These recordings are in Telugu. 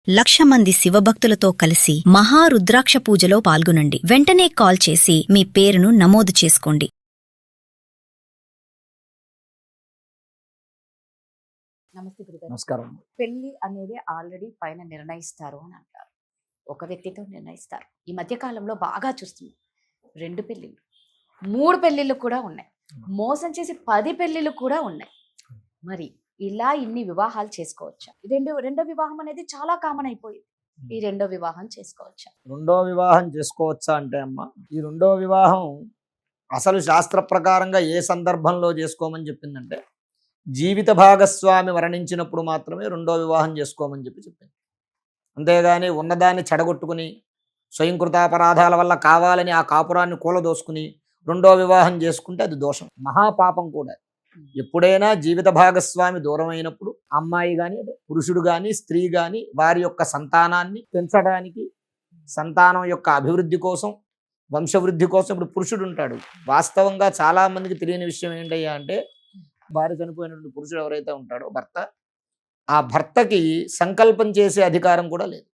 1,00,000 మంది శివభక్తులతో కలిసి మహారుద్రాక్ష పూజలో పాల్గొనండి. వెంటనే కాల్ చేసి మీ పేరును నమోదు చేసుకోండి. నమస్తే గురుగారు. నమస్కారం. పెళ్లి అనేది ఆల్రెడీ పైన నిర్ణయిస్తారు అని అంటారు. ఒక వ్యక్తితో నిర్ణయిస్తారు. ఈ మధ్య కాలంలో బాగా చూస్తున్నాం 2 పెళ్లిళ్ళు, 3 పెళ్లిళ్ళు కూడా ఉన్నాయి. మోసం చేసి 10 పెళ్లిళ్ళు కూడా ఉన్నాయి. మరి ఇలా ఇన్ని వివాహాలు చేసుకోవచ్చా? రెండో వివాహం అనేది చాలా కామన్ అయిపోయింది. ఈ రెండో వివాహం చేసుకోవచ్చా? రెండో వివాహం చేసుకోవచ్చా అంటే అమ్మ, ఈ రెండో వివాహం అసలు శాస్త్ర ప్రకారంగా ఏ సందర్భంలో చేసుకోమని చెప్పిందంటే, జీవిత భాగస్వామి మరణించినప్పుడు మాత్రమే రెండో వివాహం చేసుకోమని చెప్పింది. అంతేగాని ఉన్నదాన్ని చెడగొట్టుకుని స్వయంకృతాపరాధాల వల్ల కావాలని ఆ కాపురాన్ని కూలదోసుకుని రెండో వివాహం చేసుకుంటే అది దోషం, మహాపాపం కూడా. ఎప్పుడైనా జీవిత భాగస్వామి దూరం అయినప్పుడు అమ్మాయి కానీ పురుషుడు కానీ స్త్రీ కానీ వారి యొక్క సంతానాన్ని పెంచడానికి, సంతానం యొక్క అభివృద్ధి కోసం, వంశవృద్ధి కోసం, ఇప్పుడు పురుషుడు ఉంటాడు. వాస్తవంగా చాలా మందికి తెలియని విషయం ఏంటయ్యా అంటే, భార్య చనిపోయినటువంటి పురుషుడు ఎవరైతే ఉంటాడో భర్త, ఆ భర్తకి సంకల్పం చేసే అధికారం కూడా లేదు.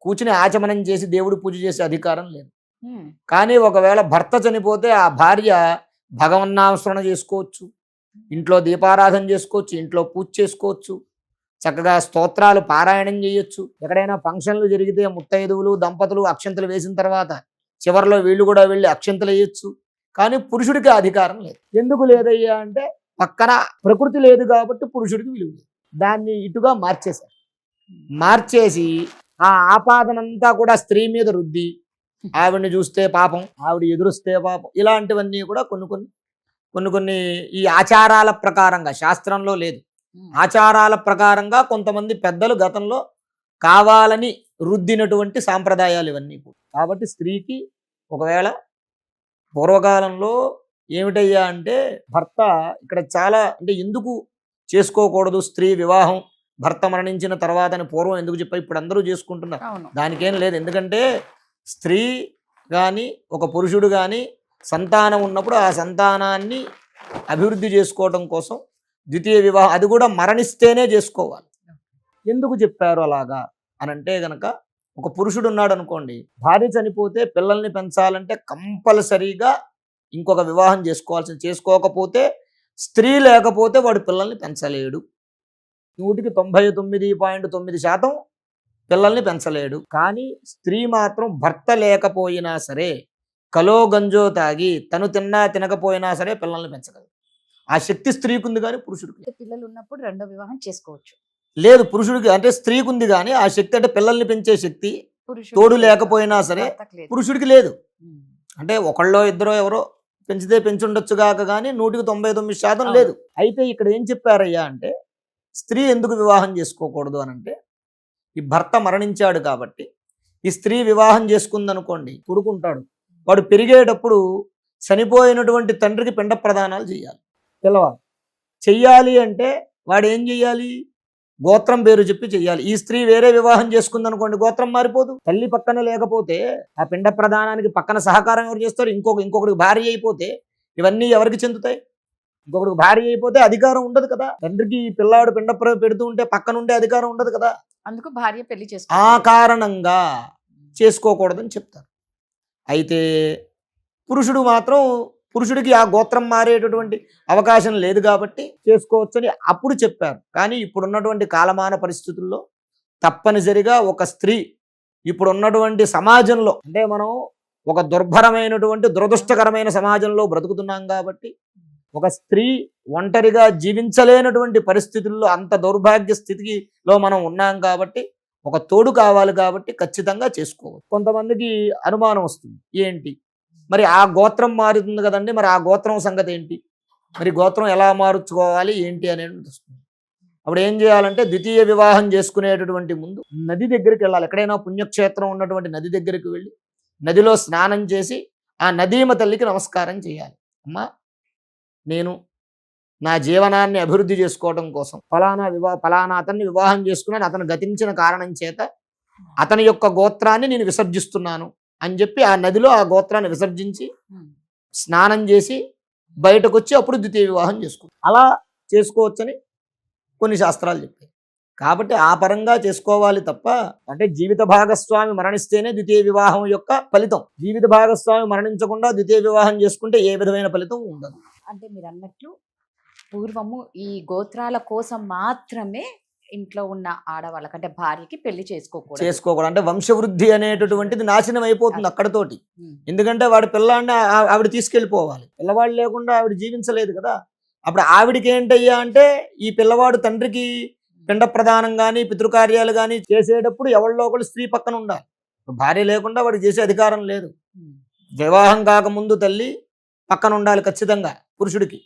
కూర్చుని ఆచమనం చేసి దేవుడు పూజ చేసే అధికారం లేదు. కానీ ఒకవేళ భర్త చనిపోతే ఆ భార్య భగవన్నామస్మరణ చేసుకోవచ్చు, ఇంట్లో దీపారాధన చేసుకోవచ్చు, ఇంట్లో పూజ చేసుకోవచ్చు, చక్కగా స్తోత్రాలు పారాయణం చేయొచ్చు. ఎక్కడైనా ఫంక్షన్లు జరిగితే ముత్తైదువులు దంపతులు అక్షంతలు వేసిన తర్వాత చివరిలో వీళ్ళు కూడా వెళ్ళి అక్షంతలు వేయొచ్చు. కానీ పురుషుడికి అధికారం లేదు. ఎందుకు లేదయ్యా అంటే, పక్కన ప్రకృతి లేదు కాబట్టి పురుషుడికి విలువ లేదు. దాన్ని ఇటుగా మార్చేశారు. మార్చేసి ఆ ఆపాదనంతా కూడా స్త్రీ మీద రుద్ది, ఆవిడ్ని చూస్తే పాపం, ఆవిడ ఎదురుస్తే పాపం, ఇలాంటివన్నీ కూడా కొన్ని ఈ ఆచారాల ప్రకారంగా, శాస్త్రంలో లేదు, ఆచారాల ప్రకారంగా కొంతమంది పెద్దలు గతంలో కావాలని రుద్దినటువంటి సాంప్రదాయాలు ఇవన్నీ. కాబట్టి స్త్రీకి ఒకవేళ పూర్వకాలంలో ఏమిటయ్యా అంటే, భర్త ఇక్కడ చాలా అంటే ఎందుకు చేసుకోకూడదు స్త్రీ వివాహం భర్త మరణించిన తర్వాత అని పూర్వం ఎందుకు చెప్పా, ఇప్పుడు అందరూ చేసుకుంటున్నారు, దానికేం లేదు. ఎందుకంటే స్త్రీ కానీ ఒక పురుషుడు కానీ సంతానం ఉన్నప్పుడు ఆ సంతానాన్ని అభివృద్ధి చేసుకోవడం కోసం ద్వితీయ వివాహం, అది కూడా మరణిస్తేనే చేసుకోవాలి. ఎందుకు చెప్పారు అలాగా అని అంటే గనక, ఒక పురుషుడు ఉన్నాడు అనుకోండి, భార్య చనిపోతే పిల్లల్ని పెంచాలంటే కంపల్సరీగా ఇంకొక వివాహం చేసుకోకపోతే, స్త్రీ లేకపోతే వాడు పిల్లల్ని పెంచలేడు. 100కి 99.9% పిల్లల్ని పెంచలేడు. కానీ స్త్రీ మాత్రం భర్త లేకపోయినా సరే, కలో గంజో తాగి తను తిన్నా తినకపోయినా సరే పిల్లల్ని పెంచగలదు. ఆ శక్తి స్త్రీకి ఉంది కానీ పురుషుడికి పిల్లలు ఉన్నప్పుడు రెండో వివాహం చేసుకోవచ్చు లేదు. పురుషుడికి అంటే స్త్రీకి ఉంది కానీ ఆ శక్తి, అంటే పిల్లల్ని పెంచే శక్తి తోడు లేకపోయినా సరే పురుషుడికి లేదు. అంటే ఒకళ్ళో ఇద్దరో ఎవరో పెంచితే పెంచుండొచ్చు కాక కానీ 100కి 99% లేదు. అయితే ఇక్కడ ఏం చెప్పారయ్యా అంటే, స్త్రీ ఎందుకు వివాహం చేసుకోకూడదు అని అంటే, ఈ భర్త మరణించాడు కాబట్టి ఈ స్త్రీ వివాహం చేసుకుందనుకోండి, కొడుకుంటాడు, వాడు పెరిగేటప్పుడు చనిపోయినటువంటి తండ్రికి పిండ ప్రదానాలు చేయాలి, పిల్లవాడు చెయ్యాలి. అంటే వాడు ఏం చెయ్యాలి, గోత్రం పేరు చెప్పి చెయ్యాలి. ఈ స్త్రీ వేరే వివాహం చేసుకుందనుకోండి, గోత్రం మారిపోదు. తల్లి పక్కన లేకపోతే ఆ పిండ ప్రదానానికి పక్కన సహకారం ఎవరు చేస్తారు? ఇంకొకరికి భార్య అయిపోతే ఇవన్నీ ఎవరికి చెందుతాయి? ఇంకొకరికి భార్య అయిపోతే అధికారం ఉండదు కదా. తండ్రికి పిల్లాడు పిండ పెడుతూ ఉంటే పక్కనుండే అధికారం ఉండదు కదా. అందుకు భార్య పెళ్లి చేసుకో, ఆ కారణంగా చేసుకోకూడదని చెప్తారు. అయితే పురుషుడు మాత్రం, పురుషుడికి ఆ గోత్రం మారేటటువంటి అవకాశం లేదు కాబట్టి చేసుకోవచ్చని అప్పుడు చెప్పారు. కానీ ఇప్పుడున్నటువంటి కాలమాన పరిస్థితుల్లో తప్పనిసరిగా ఒక స్త్రీ, ఇప్పుడున్నటువంటి సమాజంలో, అంటే మనం ఒక దుర్భరమైనటువంటి దురదృష్టకరమైన సమాజంలో బ్రతుకుతున్నాం కాబట్టి, ఒక స్త్రీ ఒంటరిగా జీవించలేనటువంటి పరిస్థితుల్లో, అంత దౌర్భాగ్య స్థితిలో మనం ఉన్నాం కాబట్టి ఒక తోడు కావాలి కాబట్టి ఖచ్చితంగా చేసుకోవచ్చు. కొంతమందికి అనుమానం వస్తుంది, ఏంటి మరి ఆ గోత్రం మారుతుంది కదండి, మరి ఆ గోత్రం సంగతి ఏంటి, మరి గోత్రం ఎలా మార్చుకోవాలి ఏంటి అనేది వస్తుంది. అప్పుడు ఏం చేయాలంటే, ద్వితీయ వివాహం చేసుకునేటటువంటి ముందు నది దగ్గరికి వెళ్ళాలి. ఎక్కడైనా పుణ్యక్షేత్రం ఉన్నటువంటి నది దగ్గరికి వెళ్ళి నదిలో స్నానం చేసి ఆ నదీమ తల్లికి నమస్కారం చేయాలి. అమ్మా, నేను నా జీవనాన్ని అభివృద్ధి చేసుకోవడం కోసం ఫలానా అతన్ని వివాహం చేసుకున్నాను, అతను గతించిన కారణం చేత అతని యొక్క గోత్రాన్ని నేను విసర్జిస్తున్నాను అని చెప్పి ఆ నదిలో ఆ గోత్రాన్ని విసర్జించి స్నానం చేసి బయటకు వచ్చి అప్పుడు ద్వితీయ వివాహం చేసుకో, అలా చేసుకోవచ్చని కొన్ని శాస్త్రాలు చెప్పాయి. కాబట్టి ఆ పరంగా చేసుకోవాలి తప్ప, అంటే జీవిత భాగస్వామి మరణిస్తేనే ద్వితీయ వివాహం యొక్క ఫలితం. జీవిత భాగస్వామి మరణించకుండా ద్వితీయ వివాహం చేసుకుంటే ఏ విధమైన ఫలితం ఉండదు. అంటే మీరు అన్నట్లు పూర్వము ఈ గోత్రాల కోసం మాత్రమే ఇంట్లో ఉన్న ఆడవాళ్ళకి అంటే భార్యకి పెళ్లి చేసుకోకూడదు. చేసుకోకూడదు. అంటే వంశవృద్ధి అనేటటువంటిది నాశనం అయిపోతుంది అక్కడతోటి. ఉమ్. ఎందుకంటే వాడి పిల్లాడిని ఆవిడ తీసుకెళ్ళిపోవాలి. పిల్లవాడు లేకుండా ఆవిడ జీవించలేదు కదా. అప్పుడు ఆవిడికి ఏంటయ్యా అంటే ఈ పిల్లవాడు తండ్రికి పిండ ప్రదానం కానీ పితృకార్యాలు కానీ చేసేటప్పుడు ఎవరిలో ఒకళ్ళు స్త్రీ పక్కన ఉండాలి. భార్య లేకుండా వాడికి చేసే అధికారం లేదు. ఉమ్. వివాహం కాకముందు తల్లి పక్కన ఉండాలి ఖచ్చితంగా పురుషుడికి.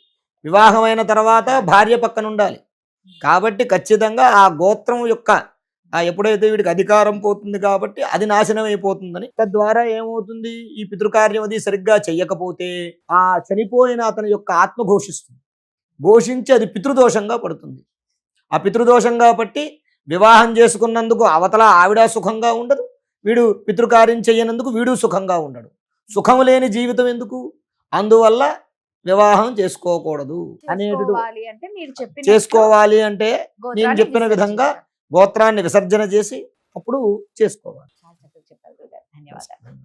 వివాహమైన తర్వాత భార్య పక్కన ఉండాలి. కాబట్టి ఖచ్చితంగా ఆ గోత్రం యొక్క ఎప్పుడైతే వీడికి అధికారం పోతుంది కాబట్టి అది నాశనం అయిపోతుందని, తద్వారా ఏమవుతుంది, ఈ పితృకార్యం అది సరిగ్గా చెయ్యకపోతే ఆ చనిపోయిన అతని యొక్క ఆత్మ ఘోషిస్తుంది. ఘోషించి అది పితృదోషంగా పడుతుంది. ఆ పితృదోషంగా పట్టి వివాహం చేసుకున్నందుకు అవతల ఆవిడ సుఖంగా ఉండదు, వీడు పితృకార్యం చెయ్యనందుకు వీడు సుఖంగా ఉండడు. సుఖం లేని జీవితం ఎందుకు? అందువల్ల వివాహం చేసుకోకూడదు అనేటువంటి చేసుకోవాలి అంటే మీరు చెప్పిన చేసుకోవాలి అంటే నేను చెప్పిన విధంగా గోత్రాన్ని విసర్జన చేసి అప్పుడు చేసుకోవాలి. చెప్పారు గురుగారు. ధన్యవాదాలు.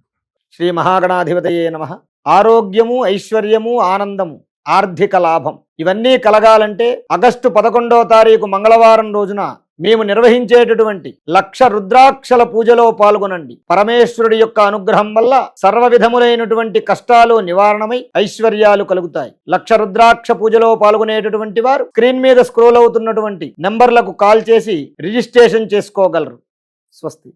శ్రీ మహాగణాధిపతయే నమః. ఆరోగ్యము, ఐశ్వర్యము, ఆనందము, ఆర్థిక లాభం ఇవన్నీ కలగాలంటే ఆగస్టు 11వ తారీఖు మంగళవారం రోజున మేము నిర్వహించేటటువంటి 1,00,000 రుద్రాక్షల పూజలో పాల్గొనండి. పరమేశ్వరుడి యొక్క అనుగ్రహం వల్ల సర్వ విధములైనటువంటి కష్టాలు నివారణమై ఐశ్వర్యాలు కలుగుతాయి. 1,00,000 రుద్రాక్ష పూజలో పాల్గొనేటటువంటి వారు స్క్రీన్ మీద స్క్రోల్ అవుతున్నటువంటి నంబర్లకు కాల్ చేసి రిజిస్ట్రేషన్ చేసుకోగలరు. స్వస్తి.